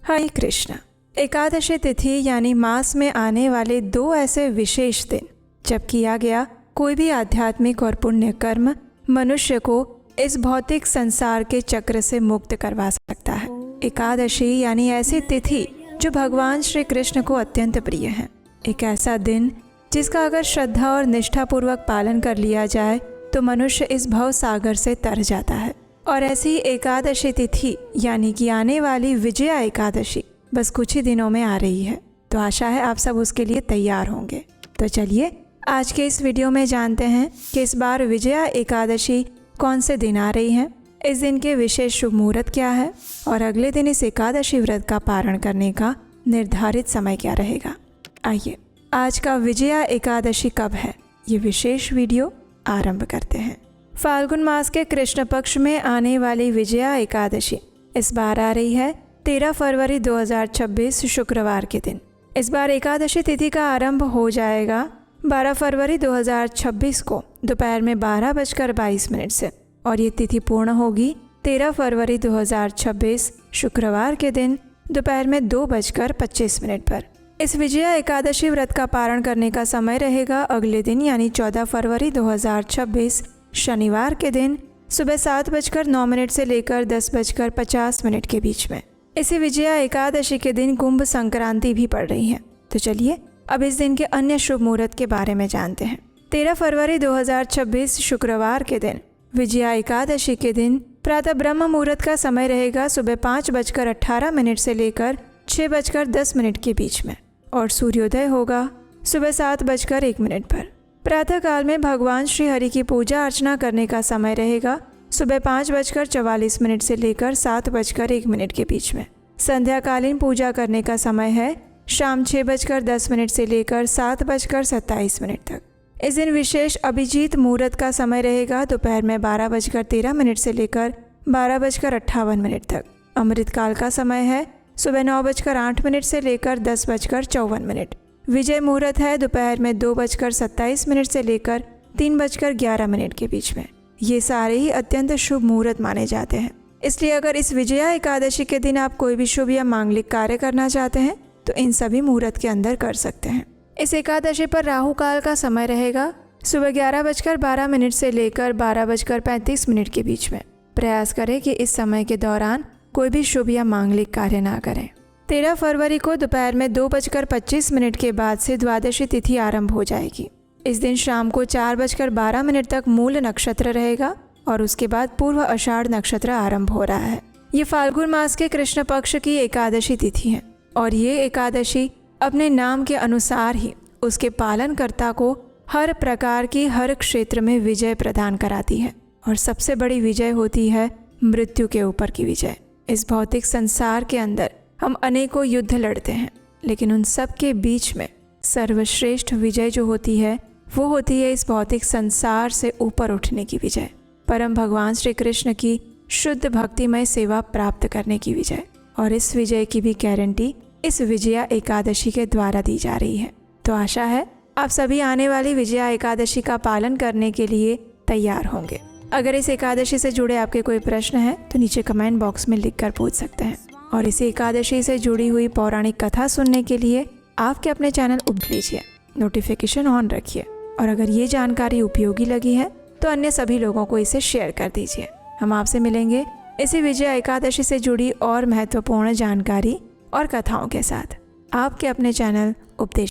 हरे कृष्णा। एकादशी तिथि यानी मास में आने वाले 2 ऐसे विशेष दिन जब किया गया कोई भी आध्यात्मिक और पुण्य कर्म मनुष्य को इस भौतिक संसार के चक्र से मुक्त करवा सकता है। एकादशी यानी ऐसी तिथि जो भगवान श्री कृष्ण को अत्यंत प्रिय है। एक ऐसा दिन जिसका अगर श्रद्धा और निष्ठापूर्वक पालन कर लिया जाए तो मनुष्य इस भव सागर से तर जाता है। और ऐसी एकादशी तिथि यानी कि आने वाली विजया एकादशी बस कुछ ही दिनों में आ रही है। तो आशा है आप सब उसके लिए तैयार होंगे। तो चलिए आज के इस वीडियो में जानते हैं कि इस बार विजया एकादशी कौन से दिन आ रही है, इस दिन के विशेष शुभ मुहूर्त क्या है और अगले दिन इस एकादशी व्रत का पारण करने का निर्धारित समय क्या रहेगा। आइए आज का विजया एकादशी कब है ये विशेष वीडियो आरंभ करते हैं। फाल्गुन मास के कृष्ण पक्ष में आने वाली विजया एकादशी इस बार आ रही है 13 फरवरी 2026 शुक्रवार के दिन। इस बार एकादशी तिथि का आरंभ हो जाएगा 12 फरवरी 2026 को दोपहर में 12:22 से और ये तिथि पूर्ण होगी 13 फरवरी 2026 शुक्रवार के दिन दोपहर में 2:25 पर। इस विजया एकादशी व्रत का पारण करने का समय रहेगा अगले दिन यानी 14 फरवरी 2026 शनिवार के दिन सुबह 7:09 से लेकर 10:50 के बीच में। इसी विजया एकादशी के दिन कुंभ संक्रांति भी पड़ रही है। तो चलिए अब इस दिन के अन्य शुभ मुहूर्त के बारे में जानते हैं। 13 फरवरी 2026 शुक्रवार के दिन विजया एकादशी के दिन प्रातः ब्रह्म मुहूर्त का समय रहेगा सुबह 5:18 से लेकर 6:10 के बीच में और सूर्योदय होगा सुबह 7:01 पर। प्रातः काल में भगवान श्री हरि की पूजा अर्चना करने का समय रहेगा सुबह 5:44 से लेकर 7:01 के बीच में। संध्याकालीन पूजा करने का समय है शाम 6:10 से लेकर 7:27 तक। इस दिन विशेष अभिजीत मुहूर्त का समय रहेगा दोपहर में 12:13 से लेकर 12:58 तक। अमृत काल का समय है सुबह 9:08 से लेकर 10:54। विजय मुहूर्त है दोपहर में 2:27 से लेकर 3:11 के बीच में। ये सारे ही अत्यंत शुभ मुहूर्त माने जाते हैं। इसलिए अगर इस विजया एकादशी के दिन आप कोई भी शुभ या मांगलिक कार्य करना चाहते हैं तो इन सभी मुहूर्त के अंदर कर सकते हैं। इस एकादशी पर राहु काल का समय रहेगा सुबह 11:12 से लेकर 12:35 के बीच में। प्रयास करें कि इस समय के दौरान कोई भी शुभ या मांगलिक कार्य ना करें। 13 फरवरी को दोपहर में 2:25 के बाद से द्वादशी तिथि आरंभ हो जाएगी। इस दिन शाम को 4:12 तक मूल नक्षत्र रहेगा और उसके बाद पूर्व आषाढ़ नक्षत्र आरंभ हो रहा है। ये फाल्गुन मास के कृष्ण पक्ष की एकादशी तिथि है और ये एकादशी अपने नाम के अनुसार ही उसके पालनकर्ता को हर प्रकार की हर क्षेत्र में विजय प्रदान कराती है और सबसे बड़ी विजय होती है मृत्यु के ऊपर की विजय। इस भौतिक संसार के अंदर हम अनेकों युद्ध लड़ते हैं लेकिन उन सब के बीच में सर्वश्रेष्ठ विजय जो होती है वो होती है इस भौतिक संसार से ऊपर उठने की विजय, परम भगवान श्री कृष्ण की शुद्ध भक्तिमय सेवा प्राप्त करने की विजय। और इस विजय की भी गारंटी इस विजया एकादशी के द्वारा दी जा रही है। तो आशा है आप सभी आने वाली विजया एकादशी का पालन करने के लिए तैयार होंगे। अगर इस एकादशी से जुड़े आपके कोई प्रश्न है तो नीचे कमेंट बॉक्स में लिखकर पूछ सकते हैं। और इस एकादशी से जुड़ी हुई पौराणिक कथा सुनने के लिए आपके अपने चैनल उठ लीजिए, नोटिफिकेशन ऑन रखिए और अगर ये जानकारी उपयोगी लगी है तो अन्य सभी लोगों को इसे शेयर कर दीजिए। हम आपसे मिलेंगे इसी विजया एकादशी से जुड़ी और महत्वपूर्ण जानकारी और कथाओं के साथ आपके अपने चैनल उपदेश